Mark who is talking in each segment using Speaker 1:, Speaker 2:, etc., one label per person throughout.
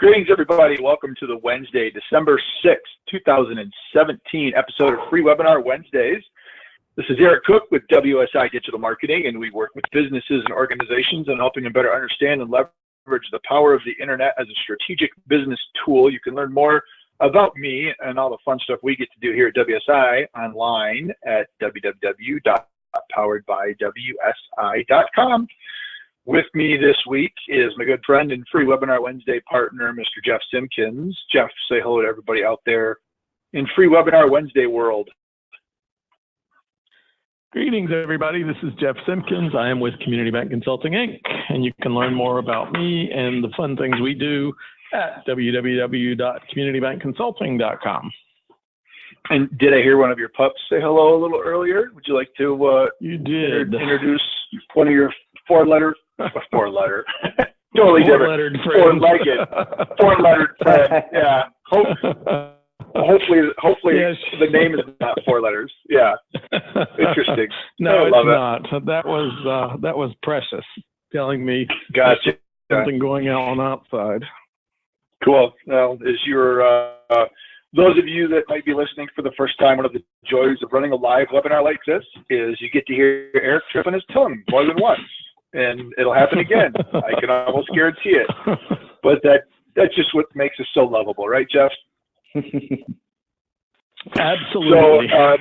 Speaker 1: Greetings, everybody. Welcome to the Wednesday, December 6th, 2017 episode of Free Webinar Wednesdays. This is Eric Cook with WSI Digital Marketing, and we work with businesses and organizations on helping them better understand and leverage the power of the internet as a strategic business tool. You can learn more about me and all the fun stuff we get to do here at WSI online at www.poweredbywsi.com. With me this week is my good friend and Free Webinar Wednesday partner, Mr. Jeff Simpkins. Jeff, say hello to everybody out there in Free Webinar Wednesday world.
Speaker 2: Greetings, everybody. This is Jeff Simpkins. I am with Community Bank Consulting, Inc., and you can learn more about me and the fun things we do at www.communitybankconsulting.com.
Speaker 1: And did I hear one of your pups say hello a little earlier? Would you like to
Speaker 2: you did
Speaker 1: introduce one of your four-letter, totally different, four-lettered friend. Yeah. Hopefully
Speaker 2: yes.
Speaker 1: The name is not four letters. Yeah. Interesting.
Speaker 2: No, it's not. That was Precious telling me
Speaker 1: gotcha.
Speaker 2: Something going on outside.
Speaker 1: Cool. Well, those of you that might be listening for the first time, one of the joys of running a live webinar like this is you get to hear Eric tripping his tongue more than once, and it'll happen again. I can almost guarantee it. But that's just what makes us so lovable, right, Jeff?
Speaker 2: Absolutely.
Speaker 1: So,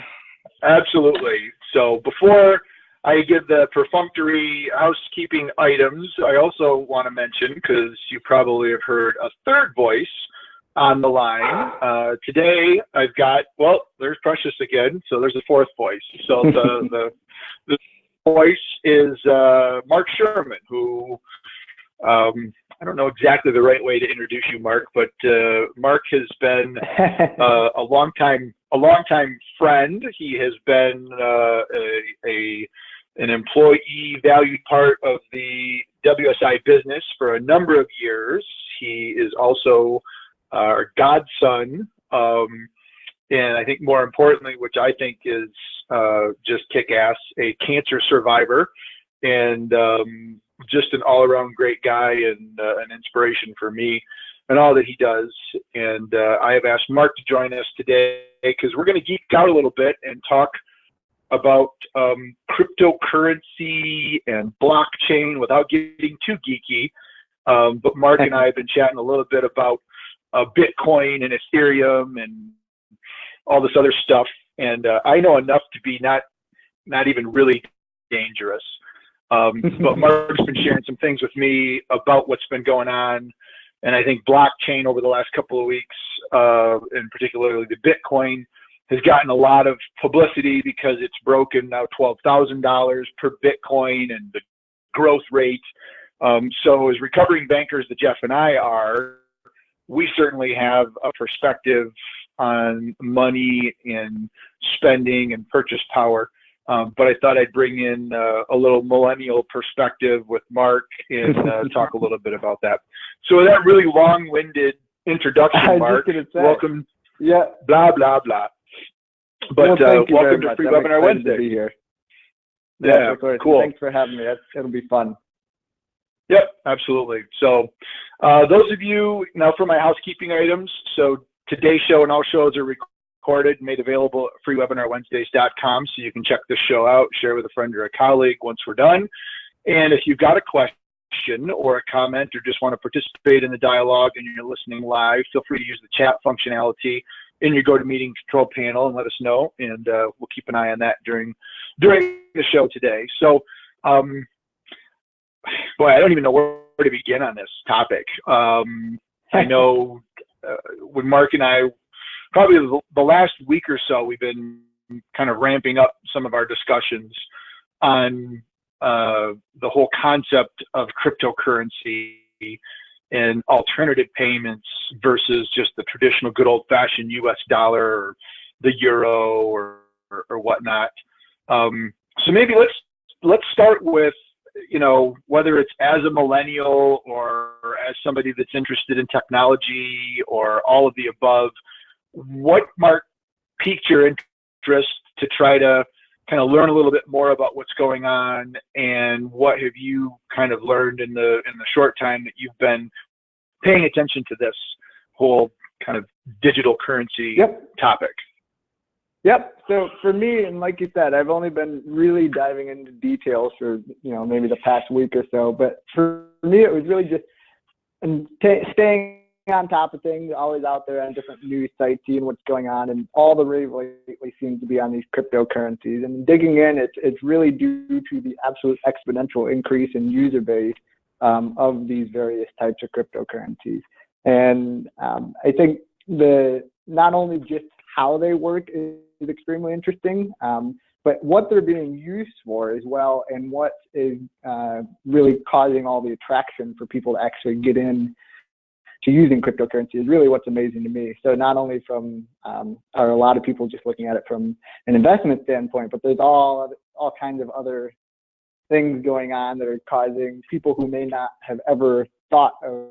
Speaker 1: absolutely. So before I give the perfunctory housekeeping items, I also want to mention, because you probably have heard a third voice on the line. Today I've got, there's Precious again, so there's a fourth voice. So the voice is Mark Sherman, who I don't know exactly the right way to introduce you, Mark, but Mark has been a longtime friend. He has been an employee valued part of the WSI business for a number of years. He is also our godson, and I think more importantly, which I think is just kick-ass, a cancer survivor, and just an all-around great guy and an inspiration for me and all that he does. And I have asked Mark to join us today because we're going to geek out a little bit and talk about cryptocurrency and blockchain without getting too geeky. But Mark and I have been chatting a little bit about Bitcoin and Ethereum and all this other stuff. And I know enough to be not even really dangerous. But Mark's been sharing some things with me about what's been going on. And I think blockchain over the last couple of weeks, and particularly the Bitcoin, has gotten a lot of publicity because it's broken now $12,000 per Bitcoin and the growth rate. So as recovering bankers that Jeff and I are, we certainly have a perspective on money and spending and purchase power. But I thought I'd bring in a little millennial perspective with Mark and talk a little bit about that. So with that really long-winded introduction, Mark, welcome.
Speaker 3: Yeah.
Speaker 1: Blah, blah, blah. But welcome to Free Webinar Wednesday.
Speaker 3: To be here.
Speaker 1: Yeah,
Speaker 3: of course.
Speaker 1: Cool.
Speaker 3: Thanks for having me. It'll be fun.
Speaker 1: Yep, absolutely. So those of you, now for my housekeeping items, so today's show and all shows are recorded and made available at freewebinarwednesdays.com, so you can check the show out, share with a friend or a colleague once we're done. And if you've got a question or a comment or just want to participate in the dialogue and you're listening live, feel free to use the chat functionality in your GoToMeeting control panel and let us know, and we'll keep an eye on that during the show today. So, boy, I don't even know where to begin on this topic. I know when Mark and I, probably the last week or so, we've been kind of ramping up some of our discussions on the whole concept of cryptocurrency and alternative payments versus just the traditional good old-fashioned U.S. dollar or the euro or whatnot. So maybe let's start with, whether it's as a millennial or as somebody that's interested in technology or all of the above, what, Mark, piqued your interest to try to kind of learn a little bit more about what's going on, and what have you kind of learned in the short time that you've been paying attention to this whole kind of digital currency topic?
Speaker 3: Yep. So for me, and like you said, I've only been really diving into details for, maybe the past week or so. But for me, it was really just staying on top of things, always out there on different news sites, seeing what's going on. And all the rave lately seems to be on these cryptocurrencies. And digging in, it's really due to the absolute exponential increase in user base of these various types of cryptocurrencies. And I think not only just how they work is extremely interesting, but what they're being used for as well, and what is really causing all the attraction for people to actually get in to using cryptocurrency is really what's amazing to me. So not only are a lot of people just looking at it from an investment standpoint, but there's all kinds of other things going on that are causing people who may not have ever thought of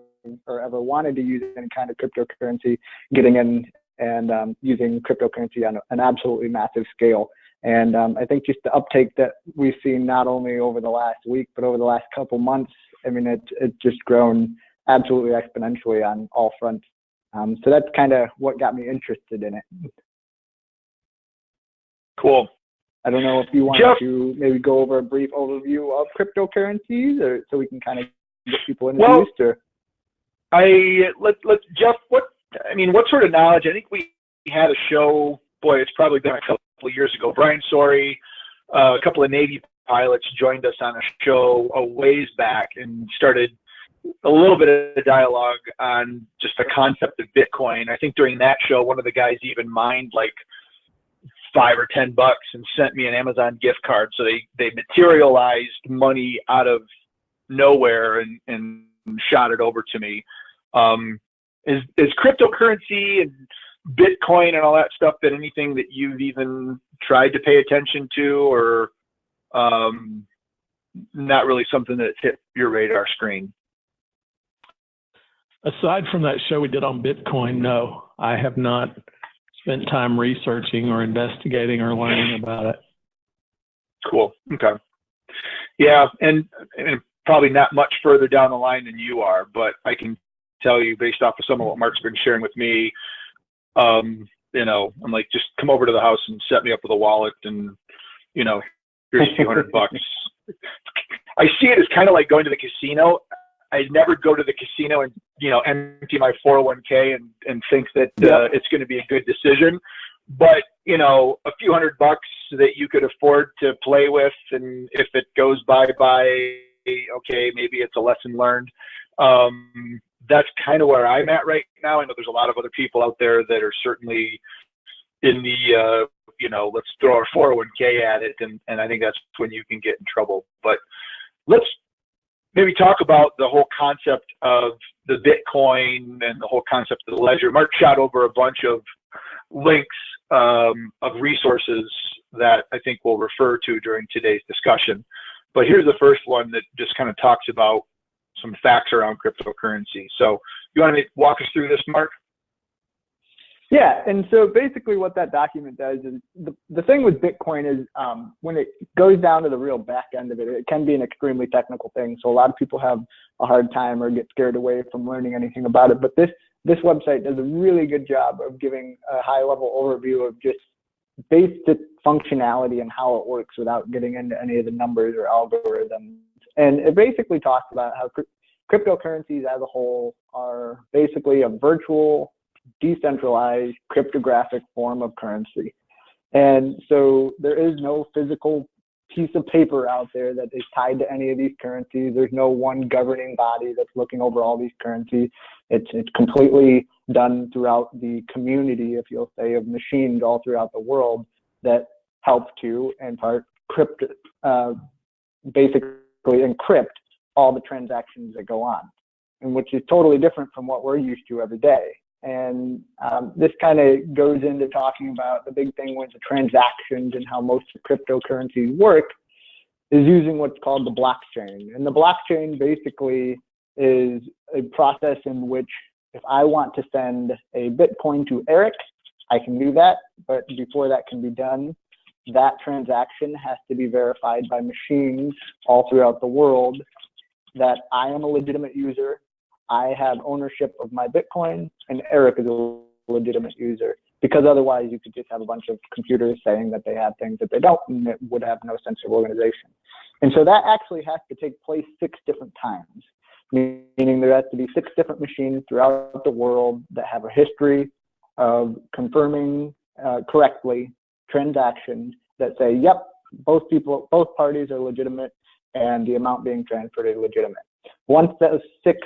Speaker 3: or ever wanted to use any kind of cryptocurrency getting in and using cryptocurrency on an absolutely massive scale. And I think just the uptake that we've seen not only over the last week, but over the last couple months, I mean, it's just grown absolutely exponentially on all fronts. So that's kind of what got me interested in it.
Speaker 1: Cool.
Speaker 3: I don't know if you want to maybe go over a brief overview of cryptocurrencies, or so we can kind of get people introduced.
Speaker 1: Jeff, what sort of knowledge? I think we had a show, boy, it's probably been a couple of years ago. Brian Sorey, a couple of Navy pilots joined us on a show a ways back and started a little bit of dialogue on just the concept of Bitcoin. I think during that show, one of the guys even mined like $5 or $10 and sent me an Amazon gift card. So they materialized money out of nowhere and shot it over to me. Is cryptocurrency and Bitcoin and all that stuff been anything that you've even tried to pay attention to, or not really something that's hit your radar screen?
Speaker 2: Aside from that show we did on Bitcoin, no, I have not spent time researching or investigating or learning about it.
Speaker 1: Cool. Okay. Yeah, and probably not much further down the line than you are, but I can tell you based off of some of what Mark's been sharing with me, I'm like, just come over to the house and set me up with a wallet and, here's a few $100. I see it as kind of like going to the casino. I'd never go to the casino and, empty my 401k and think that it's going to be a good decision. But, a few $100 that you could afford to play with, and if it goes bye-bye, okay, maybe it's a lesson learned. That's kind of where I'm at right now. I know there's a lot of other people out there that are certainly in the, let's throw our 401k at it. And I think that's when you can get in trouble. But let's maybe talk about the whole concept of the Bitcoin and the whole concept of the ledger. Mark shot over a bunch of links of resources that I think we'll refer to during today's discussion. But here's the first one that just kind of talks about some facts around cryptocurrency. So you want to walk us through this, Mark?
Speaker 3: Yeah, and so basically what that document does is the thing with Bitcoin is when it goes down to the real back end of it, it can be an extremely technical thing. So a lot of people have a hard time or get scared away from learning anything about it. But this website does a really good job of giving a high-level overview of just basic functionality and how it works without getting into any of the numbers or algorithms. And it basically talks about how cryptocurrencies as a whole are basically a virtual, decentralized, cryptographic form of currency. And so there is no physical piece of paper out there that is tied to any of these currencies. There's no one governing body that's looking over all these currencies. It's completely done throughout the community, if you'll say, of machines all throughout the world that help to, in part, basically encrypt all the transactions that go on, and which is totally different from what we're used to every day. And this kind of goes into talking about the big thing with the transactions and how most cryptocurrencies work is using what's called the blockchain. And the blockchain basically is a process in which if I want to send a Bitcoin to Eric, I can do that. But before that can be done, that transaction has to be verified by machines all throughout the world that I am a legitimate user. I have ownership of my Bitcoin and Eric is a legitimate user, because otherwise you could just have a bunch of computers saying that they have things that they don't, and it would have no sense of organization. And so that actually has to take place 6 different times, meaning there has to be 6 different machines throughout the world that have a history of confirming correctly transactions that say, yep, both parties are legitimate and the amount being transferred is legitimate. Once those 6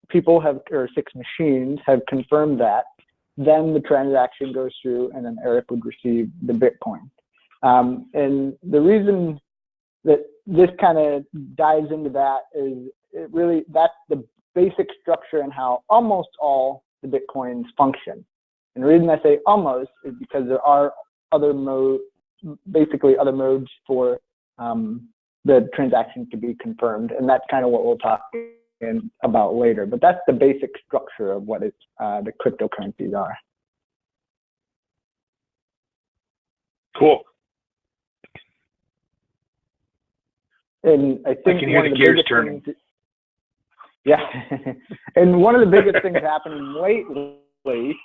Speaker 3: people have, or 6 machines have confirmed that, then the transaction goes through and then Eric would receive the Bitcoin. And the reason that this kind of dives into that is that's the basic structure and how almost all the Bitcoins function. And the reason I say almost is because there are other modes for the transaction to be confirmed, and that's kind of what we'll talk about later. But that's the basic structure of what the cryptocurrencies are.
Speaker 1: Cool.
Speaker 3: And I think
Speaker 1: I can hear the gears turning.
Speaker 3: Yeah, and one of the biggest things happening lately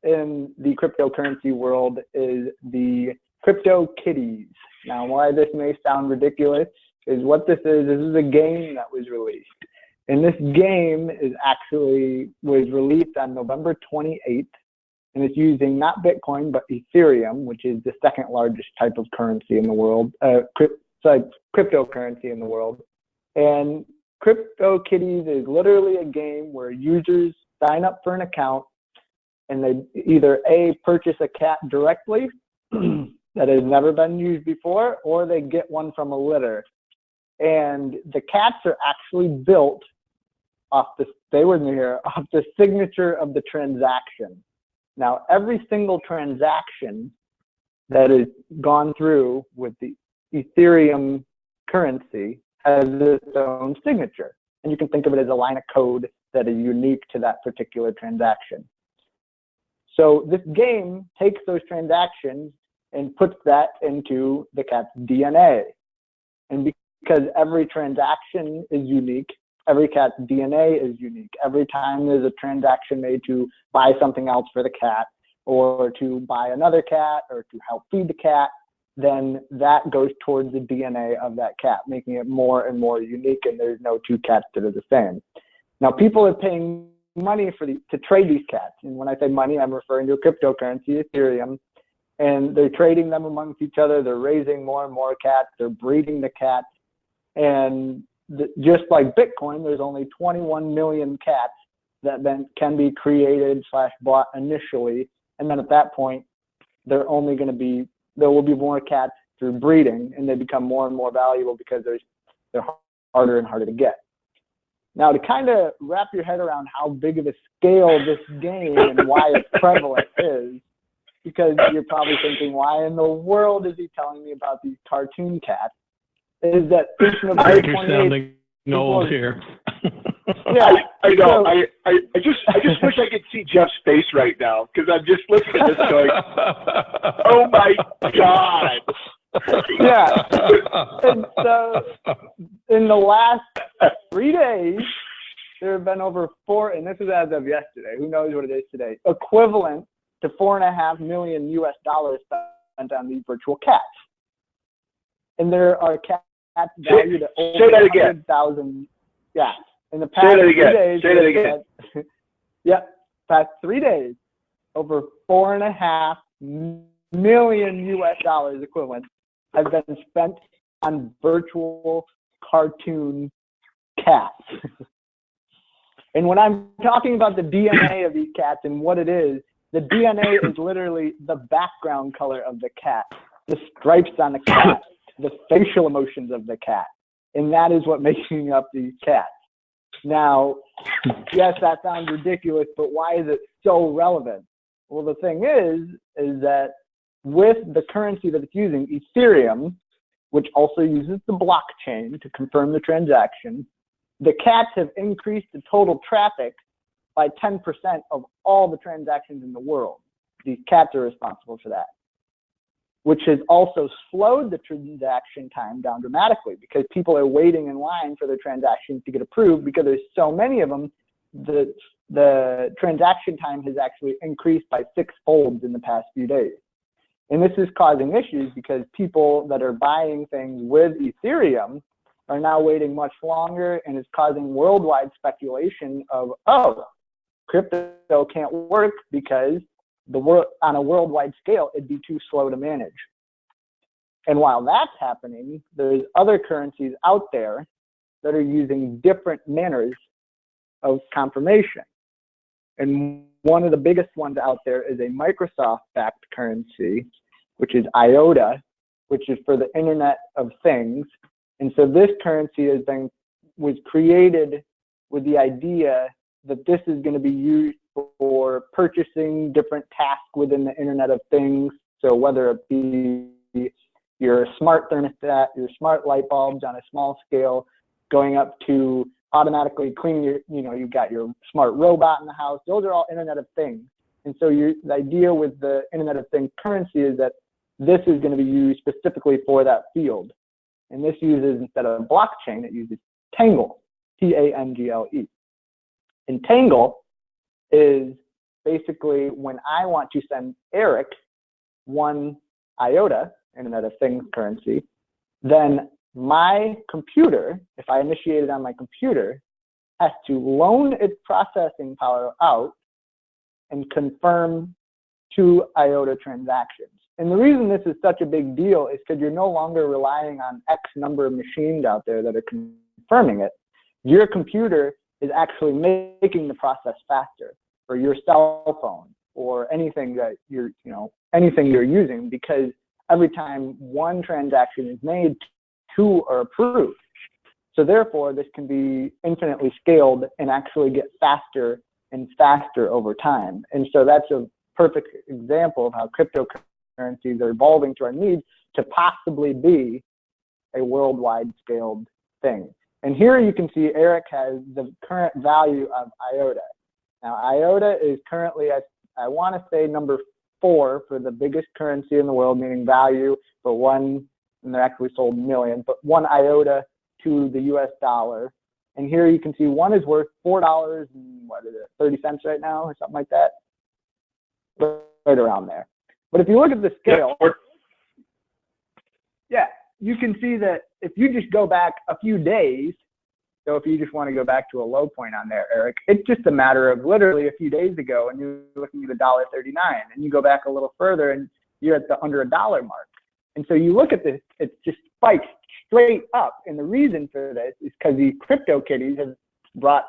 Speaker 3: in the cryptocurrency world is the CryptoKitties. Now, why this may sound ridiculous is what this is a game that was released. And this game was released on November 28th, and it's using not Bitcoin, but Ethereum, which is the 2nd largest type of currency in the world, cryptocurrency in the world. And CryptoKitties is literally a game where users sign up for an account and they either purchase a cat directly that has never been used before, or they get one from a litter. And the cats are actually built off the signature of the transaction. Now, every single transaction that is gone through with the Ethereum currency has its own signature. And you can think of it as a line of code that is unique to that particular transaction. So this game takes those transactions and puts that into the cat's DNA. And because every transaction is unique, every cat's DNA is unique. Every time there's a transaction made to buy something else for the cat, or to buy another cat, or to help feed the cat, then that goes towards the DNA of that cat, making it more and more unique, and there's no 2 cats that are the same. Now, people are paying money to trade these cats. And when I say money, I'm referring to a cryptocurrency, Ethereum, and they're trading them amongst each other. They're raising more and more cats. They're breeding the cats. And just like Bitcoin, there's only 21 million cats that then can be created / bought initially. And then at that point, there will be more cats through breeding, and they become more and more valuable because they're harder and harder to get. Now, to kind of wrap your head around how big of a scale this game and why it's prevalent is, because you're probably thinking, why in the world is he telling me about these cartoon cats? Is that
Speaker 2: November 28th? Old here.
Speaker 3: Yeah,
Speaker 1: I know. I just wish I could see Jeff's face right now, because I'm just looking at this going, oh my God.
Speaker 3: Yeah. And so in the last 3 days, there have been over and this is as of yesterday, who knows what it is today, equivalent to $4.5 million spent on these virtual cats. And there are cats valued at over 100,000. Yeah. In the past 3 days.
Speaker 1: Say that again.
Speaker 3: Yeah. Past 3 days, over $4.5 million equivalent has been spent on virtual cartoon cats. And when I'm talking about the DNA of these cats and what it is, the DNA is literally the background color of the cat, the stripes on the cat, the facial emotions of the cat. And that is what making up these cats. Now, yes, that sounds ridiculous, but why is it so relevant? Well, the thing is that with the currency that it's using, Ethereum, which also uses the blockchain to confirm the transaction, the cats have increased the total traffic by 10% of all the transactions in the world. These cats are responsible for that, which has also slowed the transaction time down dramatically, because people are waiting in line for their transactions to get approved because there's so many of them the transaction time has actually increased by 6-fold in the past few days. And this is causing issues because people that are buying things with Ethereum are now waiting much longer, and it's causing worldwide speculation of, oh, crypto can't work because on a worldwide scale, it'd be too slow to manage. And while that's happening, there's other currencies out there that are using different manners of confirmation. And one of the biggest ones out there is a Microsoft-backed currency, which is IOTA, which is for the Internet of Things. And so this currency was created with the idea that this is going to be used for purchasing different tasks within the Internet of Things. So whether it be your smart thermostat, your smart light bulbs on a small scale, going up to automatically clean you've got your smart robot in the house. Those are all Internet of Things. And so the idea with the Internet of Things currency is that this is going to be used specifically for that field. And this uses, instead of blockchain, it uses Tangle, Tangle. And Tangle is basically when I want to send Eric one IOTA, Internet of Things currency, then my computer, if I initiate it on my computer, has to loan its processing power out and confirm 2 IOTA transactions. And the reason this is such a big deal is because you're no longer relying on X number of machines out there that are confirming it. Your computer is actually making the process faster, or your cell phone, or anything that anything you're using, because every time one transaction is made, 2 are approved. So therefore, this can be infinitely scaled and actually get faster and faster over time. And so that's a perfect example of how cryptocurrencies are evolving to our needs to possibly be a worldwide scaled thing. And here you can see Eric has the current value of IOTA. Now, IOTA is currently, I want to say, number 4 for the biggest currency in the world, meaning value for one, and they're actually sold millions, but 1 IOTA to the US dollar. And here you can see one is worth $4 and what is it, 30 cents right now or something like that? Right around there. But if you look at the scale, yeah, you can see that if you just go back a few days, so if you just want to go back to a low point on there, Eric, it's just a matter of literally a few days ago and you're looking at $1.39, and you go back a little further and you're at the under $1 mark. And so you look at this, it's just spiked straight up. And the reason for this is because these CryptoKitties have brought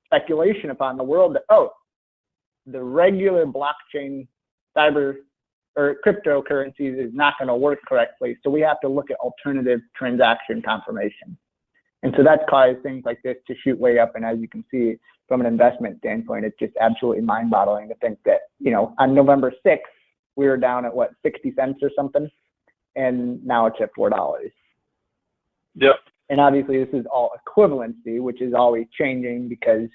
Speaker 3: speculation upon the world that, oh, the regular blockchain cyber or cryptocurrencies is not going to work correctly. So we have to look at alternative transaction confirmation. And so that's caused things like this to shoot way up. And as you can see from an investment standpoint, it's just absolutely mind-boggling to think that, on November 6th, we were down at 60 cents or something. And now it's at $4.
Speaker 1: Yep.
Speaker 3: And obviously this is all equivalency, which is always changing because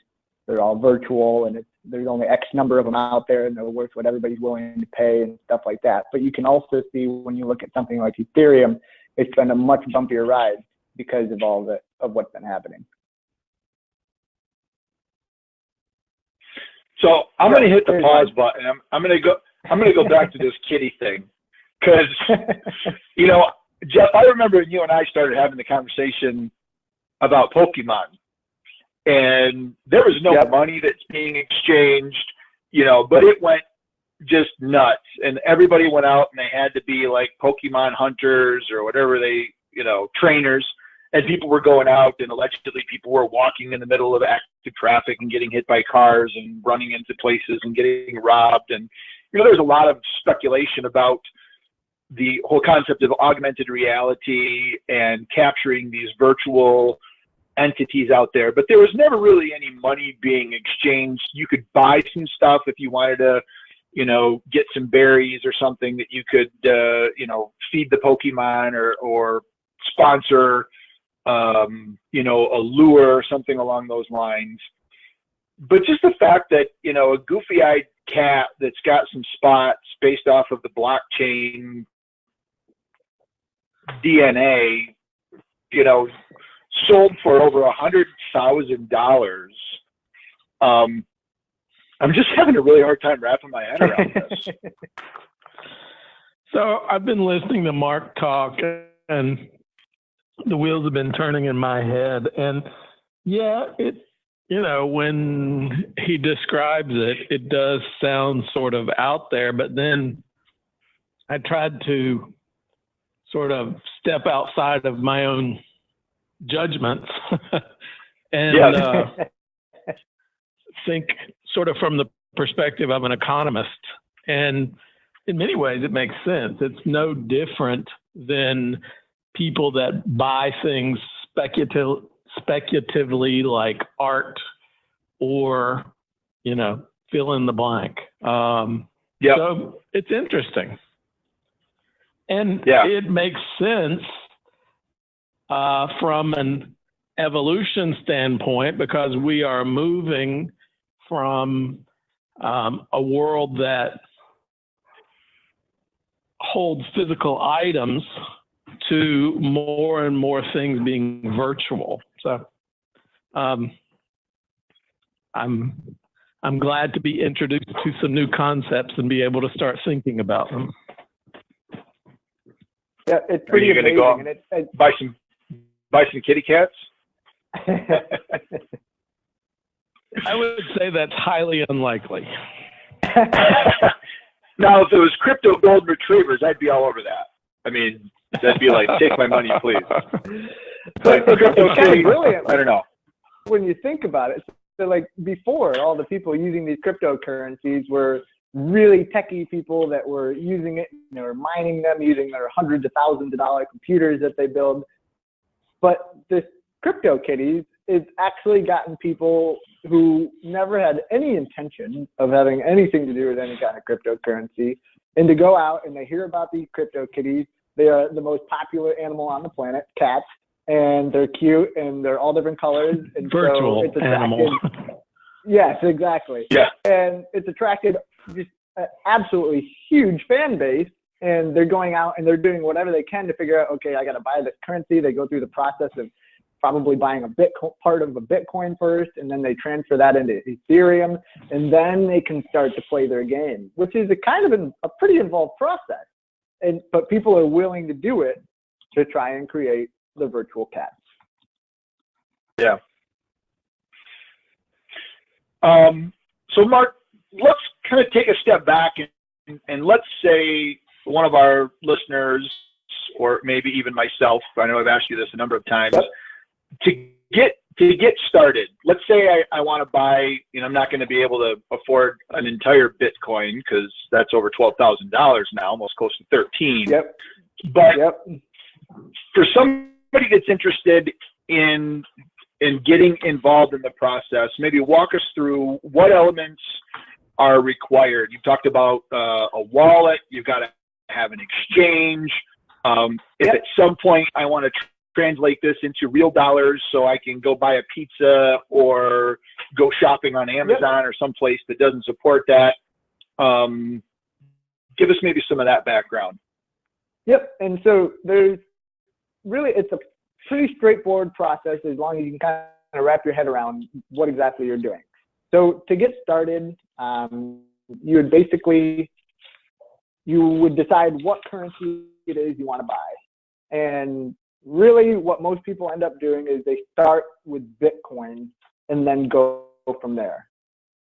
Speaker 3: they're all virtual and there's only X number of them out there and they're worth what everybody's willing to pay and stuff like that. But you can also see when you look at something like Ethereum, it's been a much bumpier ride because of all of what's been happening.
Speaker 1: So I'm going to hit the pause button. I'm going to go back to this kitty thing because, Jeff, I remember when you and I started having the conversation about Pokemon, and there was no money that's being exchanged, but it went just nuts, and everybody went out and they had to be like Pokemon hunters or whatever trainers, and people were going out and allegedly people were walking in the middle of active traffic and getting hit by cars and running into places and getting robbed. And, there's a lot of speculation about the whole concept of augmented reality and capturing these virtual entities out there, but there was never really any money being exchanged. You could buy some stuff if you wanted to, get some berries or something that you could, feed the Pokemon or sponsor, a lure or something along those lines. But just the fact that, a goofy-eyed cat that's got some spots based off of the blockchain DNA, sold for over $100,000 I'm just having a really hard time wrapping my head around this.
Speaker 2: So I've been listening to Mark talk, and the wheels have been turning in my head. And yeah, when he describes it, it does sound sort of out there, but then I tried to sort of step outside of my own judgments and think sort of from the perspective of an economist. And in many ways, it makes sense. It's no different than people that buy things speculatively, like art or, fill in the blank. So it's interesting. And it makes sense from an evolution standpoint, because we are moving from a world that holds physical items to more and more things being virtual. So I'm glad to be introduced to some new concepts and be able to start thinking about them.
Speaker 3: Yeah, it's pretty amazing.
Speaker 1: Go out and buy some kitty cats?
Speaker 2: I would say that's highly unlikely.
Speaker 1: Now, if it was crypto golden retrievers, I'd be all over that. I mean, that'd be like, take my money, please.
Speaker 3: But it's kind of brilliant.
Speaker 1: I don't know.
Speaker 3: When you think about it, so like before, all the people using these cryptocurrencies were really techie people that were using it, they were mining them using their hundreds of thousands of dollar computers that they build. But this CryptoKitties is actually gotten people who never had any intention of having anything to do with any kind of cryptocurrency, and to go out and they hear about these CryptoKitties. They are the most popular animal on the planet, cats, and they're cute and they're all different colors. And
Speaker 2: virtual
Speaker 3: so it's
Speaker 2: animal.
Speaker 3: Yes, exactly.
Speaker 1: Yeah.
Speaker 3: And it's attracted just an absolutely huge fan base, and they're going out and they're doing whatever they can to figure out, okay, I got to buy this currency. They go through the process of probably buying part of a Bitcoin first, and then they transfer that into Ethereum, and then they can start to play their game, which is a pretty involved process. But people are willing to do it to try and create the virtual cats.
Speaker 1: Yeah. So Mark, let's kind of take a step back and let's say one of our listeners, or maybe even myself, I know I've asked you this a number of times, to get started. Let's say I want to buy, I'm not going to be able to afford an entire Bitcoin because that's over $12,000 now, almost close to 13.
Speaker 3: Yep.
Speaker 1: But for somebody that's interested in getting involved in the process, maybe walk us through what elements are required. You talked about a wallet. You've got to have an exchange. If at some point I want to translate this into real dollars so I can go buy a pizza or go shopping on Amazon or someplace that doesn't support that, give us maybe some of that background.
Speaker 3: Yep. And so it's a pretty straightforward process as long as you can kind of wrap your head around what exactly you're doing. So to get started, you would decide what currency it is you want to buy. And really what most people end up doing is they start with Bitcoin and then go from there.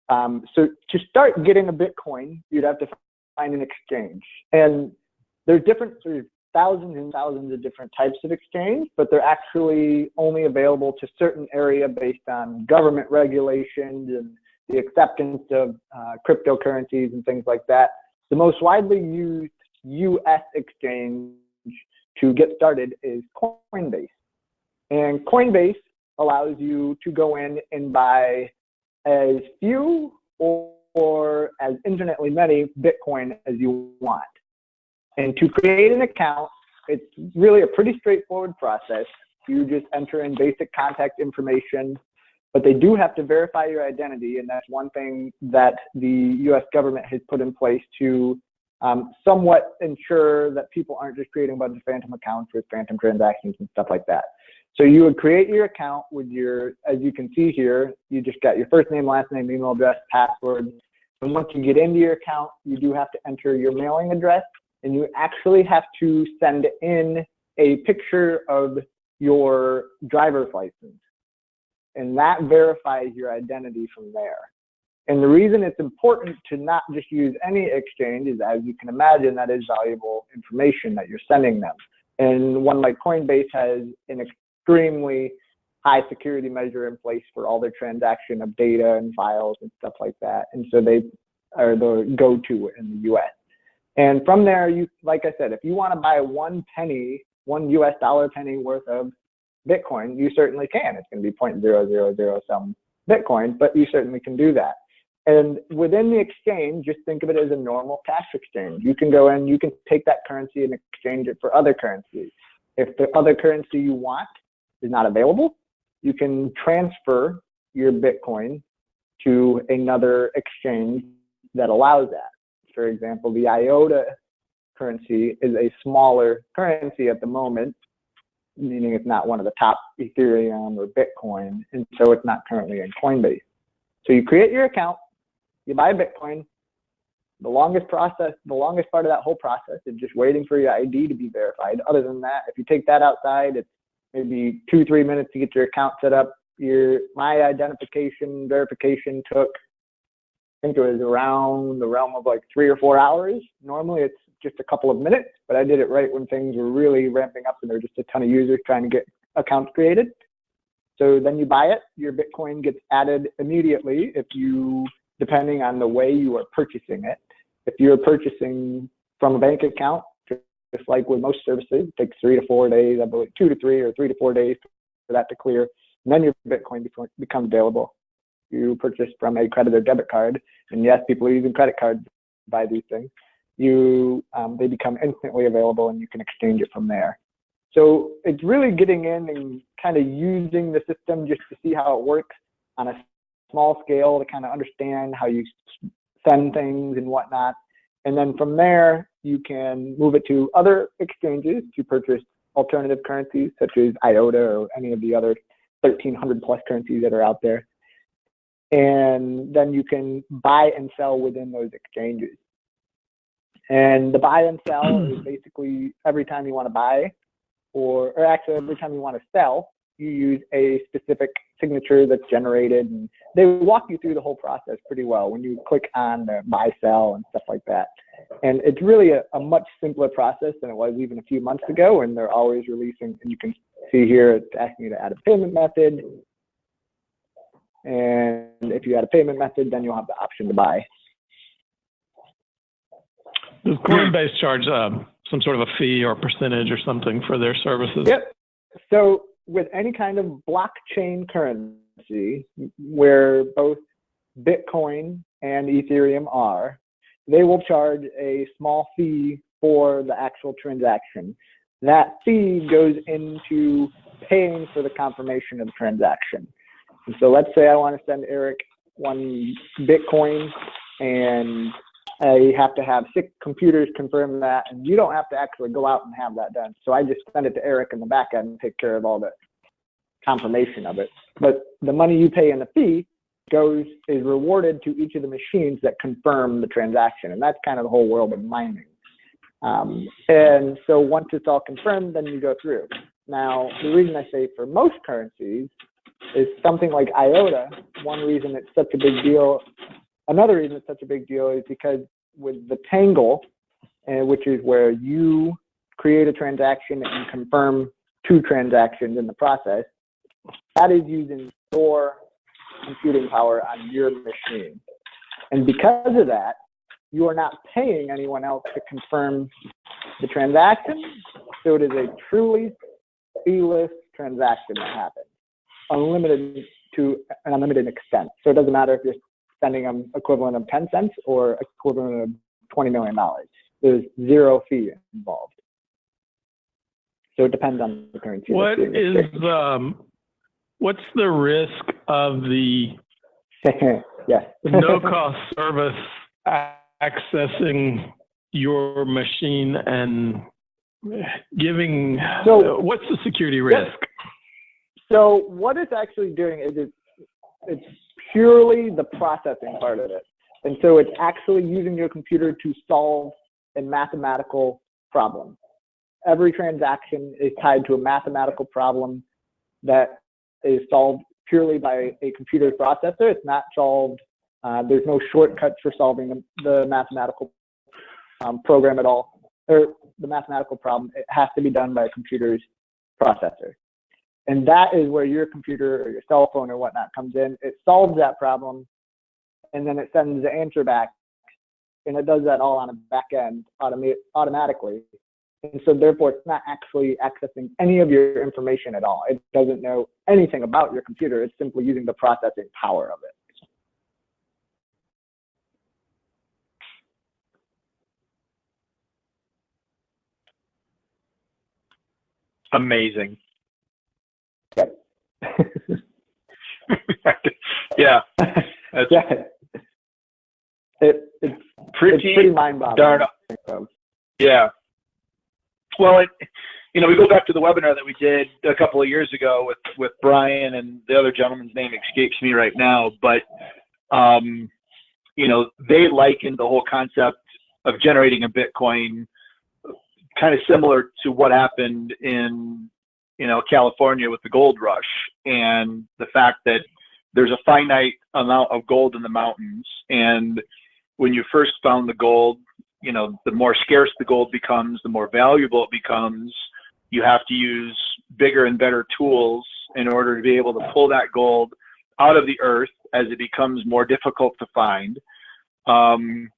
Speaker 3: So to start getting a Bitcoin, you'd have to find an exchange. And there's thousands and thousands of different types of exchange, but they're actually only available to certain area based on government regulations and the acceptance of cryptocurrencies and things like that. The most widely used U.S. exchange to get started is Coinbase. And Coinbase allows you to go in and buy as few or as infinitely many Bitcoin as you want. And to create an account, it's really a pretty straightforward process. You just enter in basic contact information, but they do have to verify your identity, and that's one thing that the U.S. government has put in place to somewhat ensure that people aren't just creating a bunch of phantom accounts with phantom transactions and stuff like that. So you would create your account with your, as you can see here, you just got your first name, last name, email address, password. And once you get into your account, you do have to enter your mailing address, and you actually have to send in a picture of your driver's license. And that verifies your identity from there. And the reason it's important to not just use any exchange is, as you can imagine, that is valuable information that you're sending them. And one like Coinbase has an extremely high security measure in place for all their transaction of data and files and stuff like that. And so they are the go-to in the US. And from there, you, like I said, if you want to buy one US dollar penny worth of Bitcoin, you certainly can. It's going to be 0.000 some Bitcoin, but you certainly can do that. And within the exchange, just think of it as a normal cash exchange. You can go in, you can take that currency and exchange it for other currency. If the other currency you want is not available, you can transfer your Bitcoin to another exchange that allows that. For example, the IOTA currency is a smaller currency at the moment, meaning it's not one of the top Ethereum or Bitcoin, and so it's not currently in Coinbase. So you create your account, you buy Bitcoin. The longest part of that whole process is just waiting for your ID to be verified. Other than that, if you take that outside, it's maybe 2-3 minutes to get your account set up. My identification verification took, I think it was around the realm of like 3 or 4 hours. Normally it's just a couple of minutes, but I did it right when things were really ramping up and there were just a ton of users trying to get accounts created. So then you buy it, your Bitcoin gets added immediately if you, depending on the way you are purchasing it. If you're purchasing from a bank account, just like with most services, it takes 3 to 4 days, I believe 2 to 3 or 3 to 4 days for that to clear. And then your Bitcoin becomes available. You purchase from a credit or debit card, and yes, people are using credit cards to buy these things. They become instantly available, and you can exchange it from there. So it's really getting in and kind of using the system just to see how it works on a small scale, to kind of understand how you send things and whatnot. And then from there, you can move it to other exchanges to purchase alternative currencies such as IOTA or any of the other 1,300 plus currencies that are out there. And then you can buy and sell within those exchanges. And the buy and sell is basically every time you want to buy, or actually every time you want to sell, you use a specific signature that's generated, and they walk you through the whole process pretty well when you click on the buy, sell, and stuff like that. And it's really a much simpler process than it was even a few months ago, and they're always releasing, and you can see here it's asking you to add a payment method. And if you add a payment method, then you'll have the option to buy.
Speaker 2: Does Coinbase charge some sort of a fee or percentage or something for their services?
Speaker 3: Yep. So with any kind of blockchain currency, where both Bitcoin and Ethereum are, they will charge a small fee for the actual transaction. That fee goes into paying for the confirmation of the transaction. And so let's say I want to send Eric 1 Bitcoin, and I have to have 6 computers confirm that, and you don't have to actually go out and have that done. So I just send it to Eric in the back end and take care of all the confirmation of it. But the money you pay in the fee is rewarded to each of the machines that confirm the transaction, and that's kind of the whole world of mining. And so once it's all confirmed, then you go through. Now, the reason I say for most currencies is something like IOTA. One reason it's such a big deal. Another reason it's such a big deal is because with the Tangle, which is where you create a transaction and confirm 2 transactions in the process, that is using your computing power on your machine. And because of that, you are not paying anyone else to confirm the transaction. So it is a truly feeless transaction that happens, unlimited to an unlimited extent. So it doesn't matter if you're sending them equivalent of 10 cents or equivalent of $20 million. There's 0 fee involved. So it depends on the currency.
Speaker 2: What's the risk of the
Speaker 3: yes.
Speaker 2: no-cost service accessing your machine and giving? What's the security risk?
Speaker 3: So what it's actually doing is it's purely the processing part of it. And so it's actually using your computer to solve a mathematical problem. Every transaction is tied to a mathematical problem that is solved purely by a computer processor. It's not solved, there's no shortcuts for solving the mathematical program at all, or the mathematical problem. It has to be done by a computer's processor. And that is where your computer or your cell phone or whatnot comes in. It solves that problem, and then it sends the answer back, and it does that all on a back end automatically. And so therefore, it's not actually accessing any of your information at all. It doesn't know anything about your computer. It's simply using the processing power of it.
Speaker 1: Amazing.
Speaker 3: Yep.
Speaker 1: Yeah.
Speaker 3: It's pretty mind-boggling.
Speaker 1: Yeah. Well, we go back to the webinar that we did a couple of years ago with Brian, and the other gentleman's name escapes me right now, but they likened the whole concept of generating a Bitcoin kind of similar to what happened in California with the gold rush, and the fact that there's a finite amount of gold in the mountains, and when you first found the gold, the more scarce the gold becomes, the more valuable it becomes. You have to use bigger and better tools in order to be able to pull that gold out of the earth as it becomes more difficult to find. And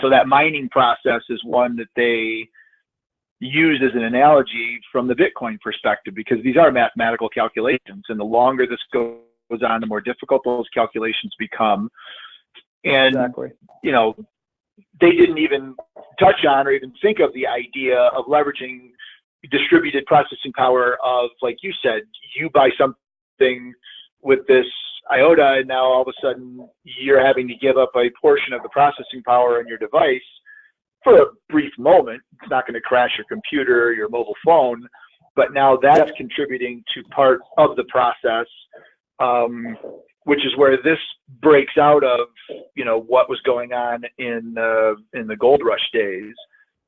Speaker 1: so that mining process is one that they use as an analogy from the Bitcoin perspective, because these are mathematical calculations, and the longer this goes on, the more difficult those calculations become. And,
Speaker 3: exactly.
Speaker 1: They didn't even touch on or even think of the idea of leveraging distributed processing power of, like you said, you buy something with this IOTA, and now all of a sudden you're having to give up a portion of the processing power in your device for a brief moment. It's not going to crash your computer or your mobile phone, but now that's contributing to part of the process, which is where this breaks out of, what was going on in the gold rush days,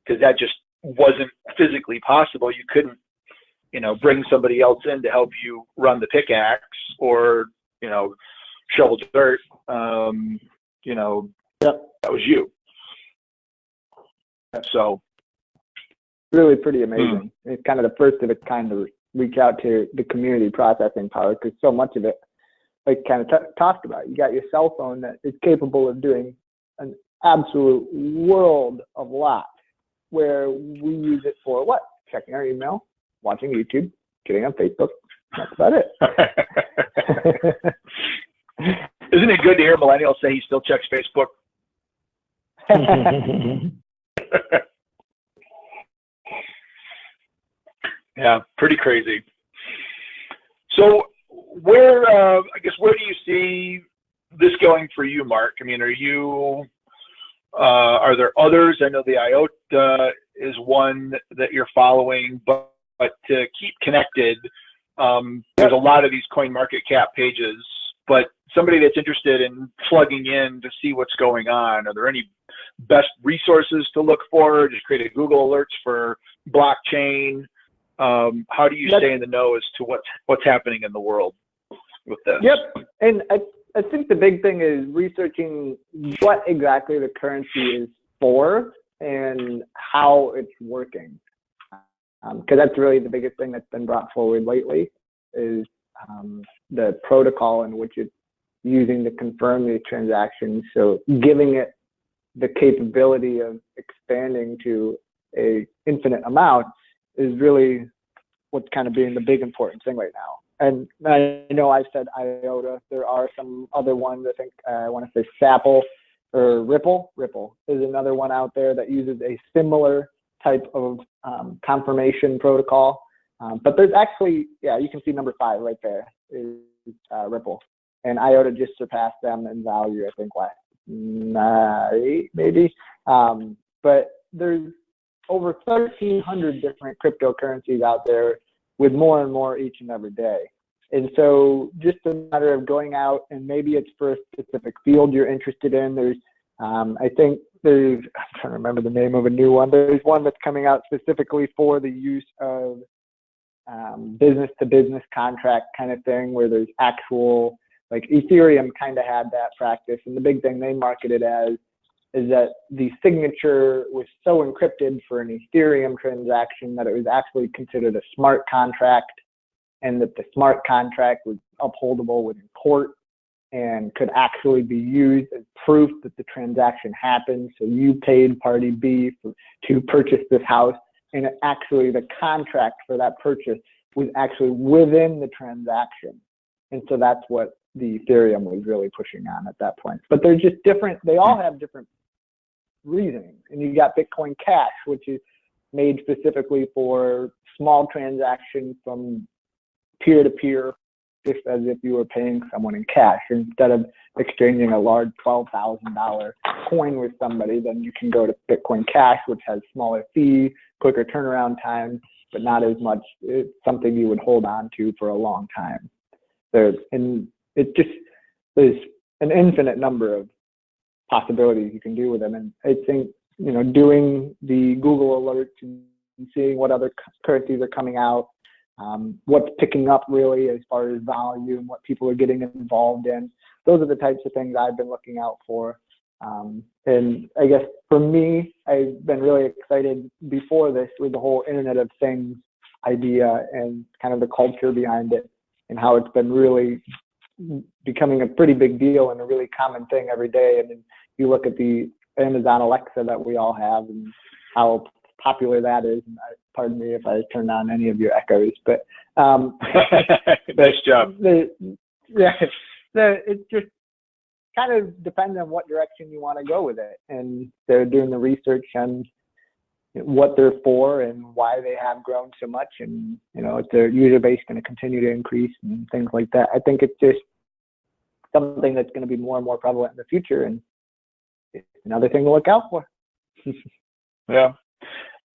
Speaker 1: because that just wasn't physically possible. You couldn't, bring somebody else in to help you run the pickaxe or, shovel dirt. That was you. So
Speaker 3: really pretty amazing. It's kind of the first of its kind to reach out to the community processing power, because so much of it, like kind of talked about, you got your cell phone that is capable of doing an absolute world of lot, where we use it for what? Checking our email, watching YouTube, getting on Facebook. That's about it.
Speaker 1: Isn't it good to hear millennials say he still checks Facebook? Yeah, pretty crazy. So where do you see this going for you, Mark? I mean, are there others? I know the IOTA is one that you're following, but to keep connected, there's a lot of these CoinMarketCap pages, but somebody that's interested in plugging in to see what's going on, are there any best resources to look for? Just create a Google alerts for blockchain. How do you stay in the know as to what's happening in the world with this?
Speaker 3: Yep. And I think the big thing is researching what exactly the currency is for and how it's working. Because that's really the biggest thing that's been brought forward lately is the protocol in which it's using to confirm these transactions. So giving it the capability of expanding to a infinite amount is really what's kind of being the big important thing right now. And I know I've said IOTA. There are some other ones. I think I want to say Sapple or Ripple. Ripple is another one out there that uses a similar type of confirmation protocol. But there's actually, you can see number 5 right there is Ripple. And IOTA just surpassed them in value, I think, last night, maybe. But there's over 1,300 different cryptocurrencies out there, with more and more each and every day. And so just a matter of going out, and maybe it's for a specific field you're interested in. There's, I think there's, I'm trying to remember the name of a new one. There's one that's coming out specifically for the use of business to business contract kind of thing, where there's actual, like Ethereum kind of had that practice. And the big thing they marketed as is that the signature was so encrypted for an Ethereum transaction that it was actually considered a smart contract, and that the smart contract was upholdable within court and could actually be used as proof that the transaction happened. So you paid party B to purchase this house, and it actually, the contract for that purchase was actually within the transaction. And so that's what the Ethereum was really pushing on at that point. But they're just different. They all have different reasoning. And you got Bitcoin Cash, which is made specifically for small transactions from peer-to-peer, just as if you were paying someone in cash. Instead of exchanging a large $12,000 coin with somebody, then you can go to Bitcoin Cash, which has smaller fee, quicker turnaround time, but not as much. It's something you would hold on to for a long time. And it just, there's an infinite number of possibilities you can do with them. And I think, you know, doing the Google alerts and seeing what other currencies are coming out, what's picking up really as far as volume, what people are getting involved in. Those are the types of things I've been looking out for. And I guess for me, I've been really excited before this with the whole Internet of Things idea and kind of the culture behind it, and how it's been really becoming a pretty big deal and a really common thing every day. And then you look at the Amazon Alexa that we all have and how popular that is. And pardon me if I turn on any of your echoes, but
Speaker 1: nice job.
Speaker 3: It just kind of depends on what direction you want to go with it. And they're doing the research on what they're for and why they have grown so much. And, you know, is their user base going to continue to increase and things like that. I think it's just something that's going to be more and more prevalent in the future. And it's another thing to look out for.
Speaker 1: Yeah.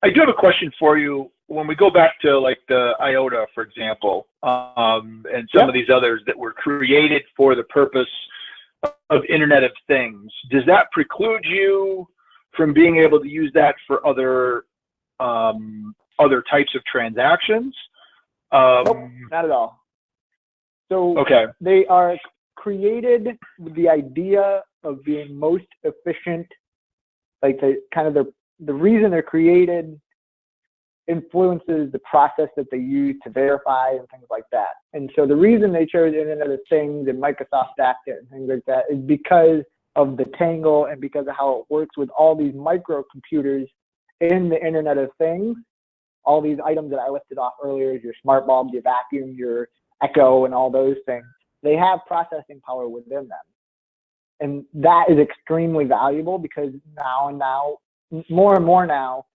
Speaker 1: I do have a question for you. When we go back to like the IOTA, for example, and some of these others that were created for the purpose of Internet of Things, does that preclude you from being able to use that for other types of transactions?
Speaker 3: Nope, not at all. So they are created with the idea of being most efficient. Like the reason they're created influences the process that they use to verify and things like that. And so the reason they chose Internet of Things and Microsoft stacked it and things like that is because of the tangle and because of how it works with all these microcomputers in the Internet of Things. All these items that I listed off earlier, your smart bulb, your vacuum, your Echo, and all those things, they have processing power within them. And that is extremely valuable because now, more and more now,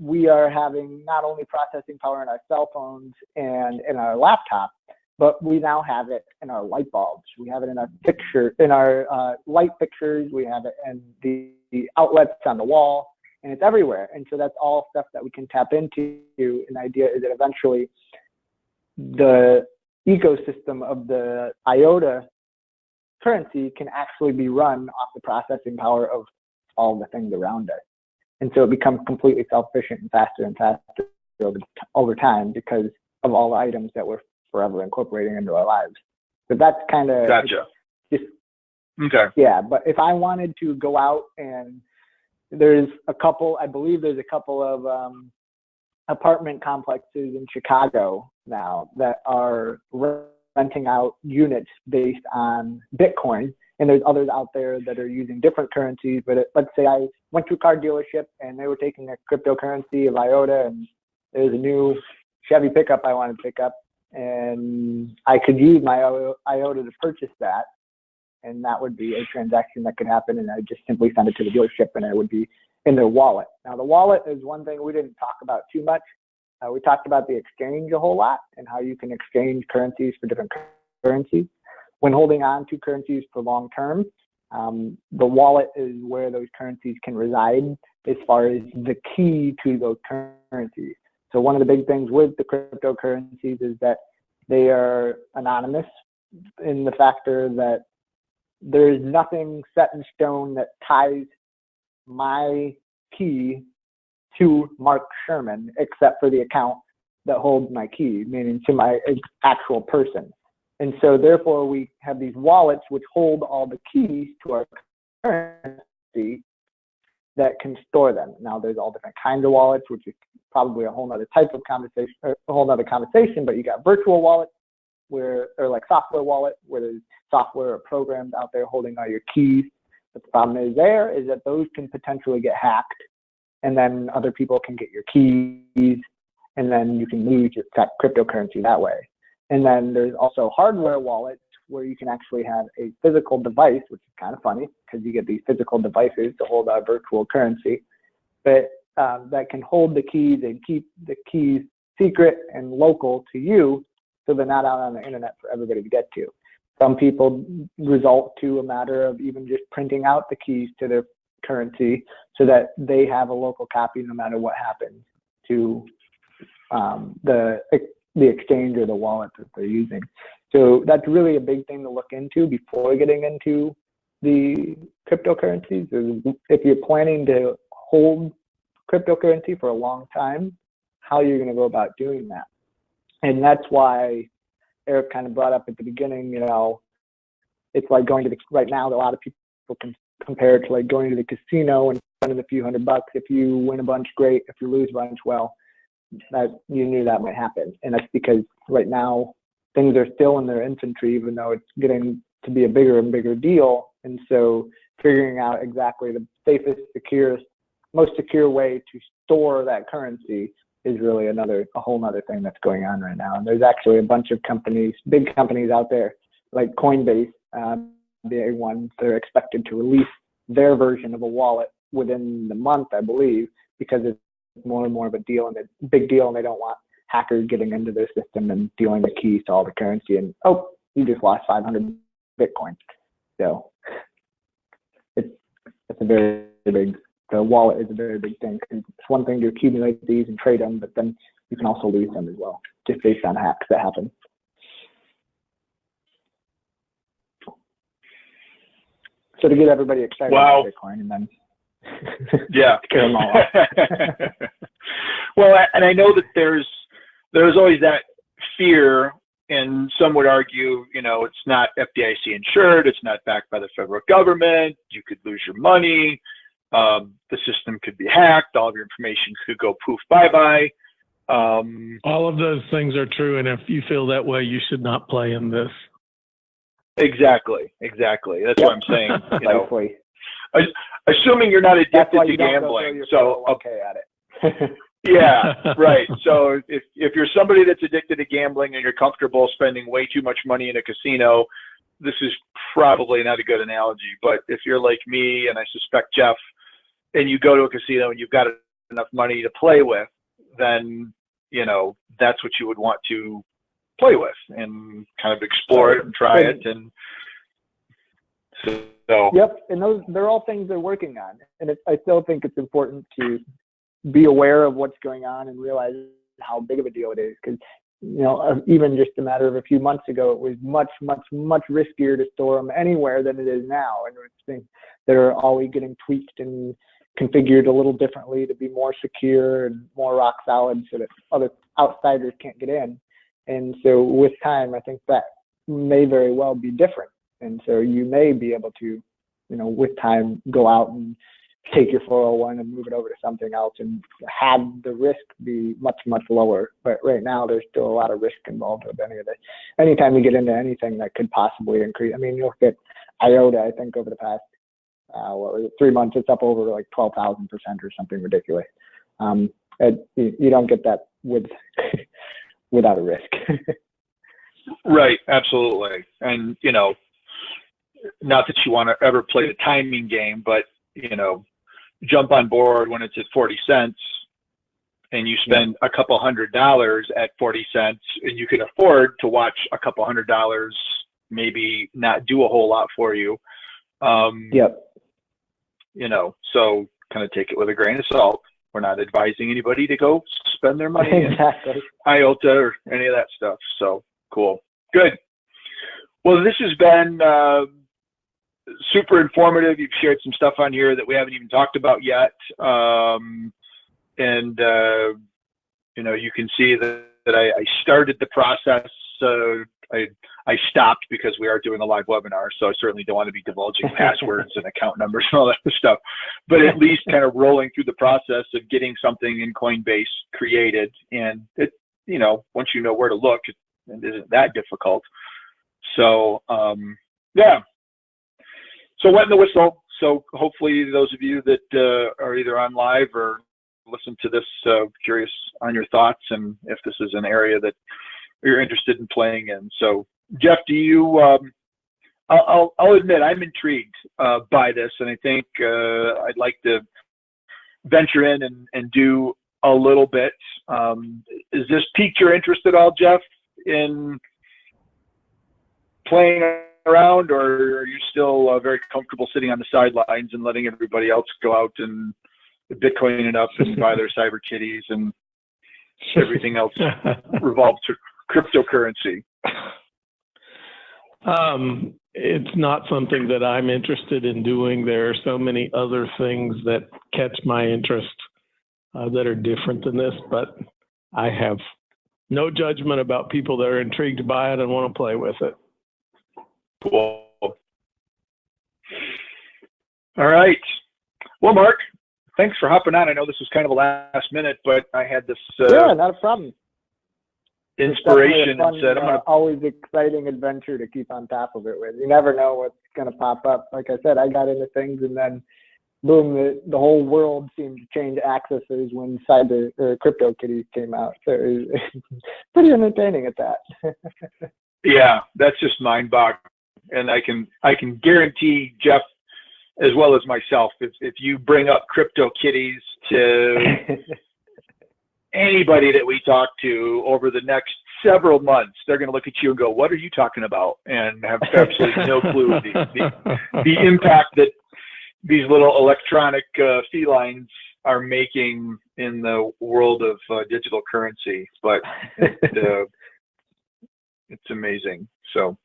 Speaker 3: we are having not only processing power in our cell phones and in our laptop, but we now have it in our light bulbs. We have it in our light fixtures. We have it in the outlets on the wall, and it's everywhere. And so that's all stuff that we can tap into. And the idea is that eventually the ecosystem of the IOTA currency can actually be run off the processing power of all the things around it. And so it becomes completely self-sufficient and faster over time because of all the items that we're forever incorporating into our lives. So that's kind of yeah. But if I wanted to go out, and I believe there's a couple of apartment complexes in Chicago now that are renting out units based on Bitcoin. And there's others out there that are using different currencies. But let's say I went to a car dealership and they were taking a cryptocurrency of IOTA, and there's a new Chevy pickup I wanted to pick up, and I could use my IOTA to purchase that. And that would be a transaction that could happen. And I just simply send it to the dealership and it would be in their wallet. Now, the wallet is one thing we didn't talk about too much. We talked about the exchange a whole lot and how you can exchange currencies for different currencies. When holding on to currencies for long term, the wallet is where those currencies can reside as far as the key to those currencies. So one of the big things with the cryptocurrencies is that They are anonymous in the factor that there is nothing set in stone that ties my key to Mark Sherman except for the account that holds my key, meaning to my actual person. And so therefore we have these wallets which hold all the keys to our currency that can store them. Now there's all different kinds of wallets, which is probably a whole other type of conversation, or a whole other conversation, but you got virtual wallets or like software wallet, where there's software or programs out there holding all your keys. But the problem is that those can potentially get hacked, and then other people can get your keys, and then you can lose your cryptocurrency that way. And then there's also hardware wallets where you can actually have a physical device, which is kind of funny because you get these physical devices to hold our virtual currency, but that can hold the keys and keep the keys secret and local to you, so they're not out on the internet for everybody to get to. Some people result to a matter of even just printing out the keys to their currency so that they have a local copy no matter what happens to the exchange or the wallet that they're using. So that's really a big thing to look into before getting into the cryptocurrencies. If you're planning to hold cryptocurrency for a long time, how you're going to go about doing that. And that's why Eric kind of brought up at the beginning, it's like going to right now, a lot of people can compare it to like going to the casino and spending a few $100. If you win a bunch, great. If you lose a bunch, well, that you knew that might happen. And that's because right now things are still in their infancy, even though it's getting to be a bigger and bigger deal. And so figuring out exactly the safest, securest, most secure way to store that currency is really a whole nother thing that's going on right now. And there's actually a bunch of companies, big companies out there like Coinbase, the one, they're expected to release their version of a wallet within the month, I believe, because it's more and more of a deal and a big deal, and they don't want hackers getting into their system and stealing the keys to all the currency. And oh, you just lost 500 Bitcoin. So it's a very big. The wallet is a very big thing. It's one thing to accumulate these and trade them, but then you can also lose them as well, just based on hacks that happen. So to get everybody excited about Bitcoin, and then
Speaker 1: yeah,
Speaker 3: scare them all off.
Speaker 1: Well, and I know that there's always that fear, and some would argue, it's not FDIC insured, it's not backed by the federal government, you could lose your money. The system could be hacked. All of your information could go poof, bye-bye.
Speaker 2: All of those things are true, and if you feel that way, you should not play in this.
Speaker 1: Exactly. That's what I'm saying. Assuming you're not addicted to gambling. So
Speaker 3: okay at it.
Speaker 1: Yeah, right. So if you're somebody that's addicted to gambling and you're comfortable spending way too much money in a casino, this is probably not a good analogy. But if you're like me, and I suspect Jeff, and you go to a casino and you've got enough money to play with, then that's what you would want to play with and kind of explore it and try it. And so
Speaker 3: yep, and they're all things they're working on. And I still think it's important to be aware of what's going on and realize how big of a deal it is, because even just a matter of a few months ago, it was much, much, much riskier to store them anywhere than it is now. And it's things that are always getting tweaked and configured a little differently to be more secure and more rock solid so that other outsiders can't get in. And so with time, I think that may very well be different. And so you may be able to, with time, go out and take your 401 and move it over to something else and have the risk be much, much lower. But right now, there's still a lot of risk involved with any of it. Anytime you get into anything that could possibly increase, you look at IOTA, I think over the past 3 months, it's up over like 12,000% or something ridiculous. You don't get that without a risk.
Speaker 1: Right, absolutely. And, not that you want to ever play the timing game, but, jump on board when it's at 40 cents and you spend a couple $100 at 40 cents and you can afford to watch a couple $100 maybe not do a whole lot for you. So kind of take it with a grain of salt. We're not advising anybody to go spend their money
Speaker 3: exactly.
Speaker 1: in IOTA or any of that stuff. So Cool. Good. Well, this has been super informative. You've shared some stuff on here that we haven't even talked about yet. You can see that I started the process. I stopped because we are doing a live webinar, so I certainly don't want to be divulging passwords and account numbers and all that stuff, but at least kind of rolling through the process of getting something in Coinbase created. And it, once you know where to look, it isn't that difficult. So, yeah. So wet in the whistle. So hopefully those of you that are either on live or listen to this, curious on your thoughts and if this is an area that you're interested in playing in. So Jeff, do you, I'll admit I'm intrigued by this, and I think I'd like to venture in and do a little bit. Is this piqued your interest at all, Jeff, in playing around, or are you still very comfortable sitting on the sidelines and letting everybody else go out and Bitcoin it up and buy their CyberKitties and everything else revolves to cryptocurrency?
Speaker 2: It's not something that I'm interested in doing. There are so many other things that catch my interest that are different than this, but I have no judgment about people that are intrigued by it and want to play with it.
Speaker 1: Cool. All right. Well, Mark, thanks for hopping on. I know this was kind of a last minute, but I had this
Speaker 3: yeah, not a problem.
Speaker 1: Inspiration
Speaker 3: fun,
Speaker 1: and said,
Speaker 3: always exciting adventure to keep on top of it with. You never know what's going to pop up. Like I said, I got into things, and then boom, the whole world seemed to change accesses when CryptoKitties came out. So it was pretty entertaining at that.
Speaker 1: Yeah, that's just mind-boggling. And I can guarantee Jeff, as well as myself, if you bring up CryptoKitties to anybody that we talk to over the next several months, they're going to look at you and go, "What are you talking about?" and have absolutely no clue the impact that these little electronic felines are making in the world of digital currency. But it's amazing. So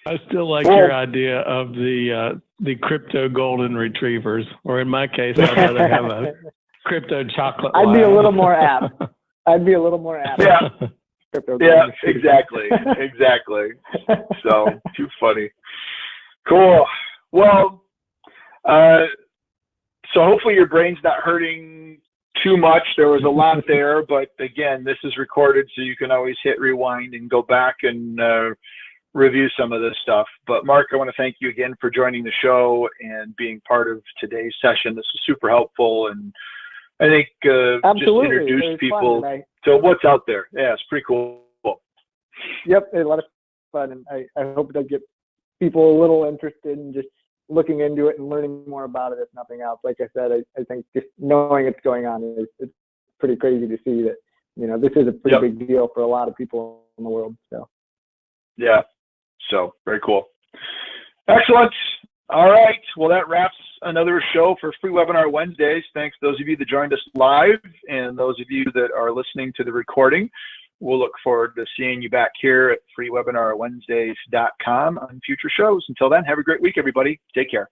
Speaker 2: I still like your idea of the crypto golden retrievers, or in my case, I'd rather have a crypto chocolate.
Speaker 3: I'd be a little more apt.
Speaker 1: Yeah. Yeah, exactly. So too funny. Cool. Well, so hopefully your brain's not hurting too much. There was a lot there, but again, this is recorded, so you can always hit rewind and go back and review some of this stuff. But Mark, I want to thank you again for joining the show and being part of today's session. This is super helpful, and I think just introduce people to what's out there. Yeah, it's pretty cool.
Speaker 3: Yep, a lot of fun, and I hope to get people a little interested in just looking into it and learning more about it, if nothing else. Like I said, I think just knowing it's going on it's pretty crazy to see that, this is a pretty big deal for a lot of people in the world. So
Speaker 1: yeah, so very cool. Excellent. All right. Well, that wraps another show for Free Webinar Wednesdays. Thanks to those of you that joined us live and those of you that are listening to the recording. We'll look forward to seeing you back here at freewebinarwednesdays.com on future shows. Until then, have a great week, everybody. Take care.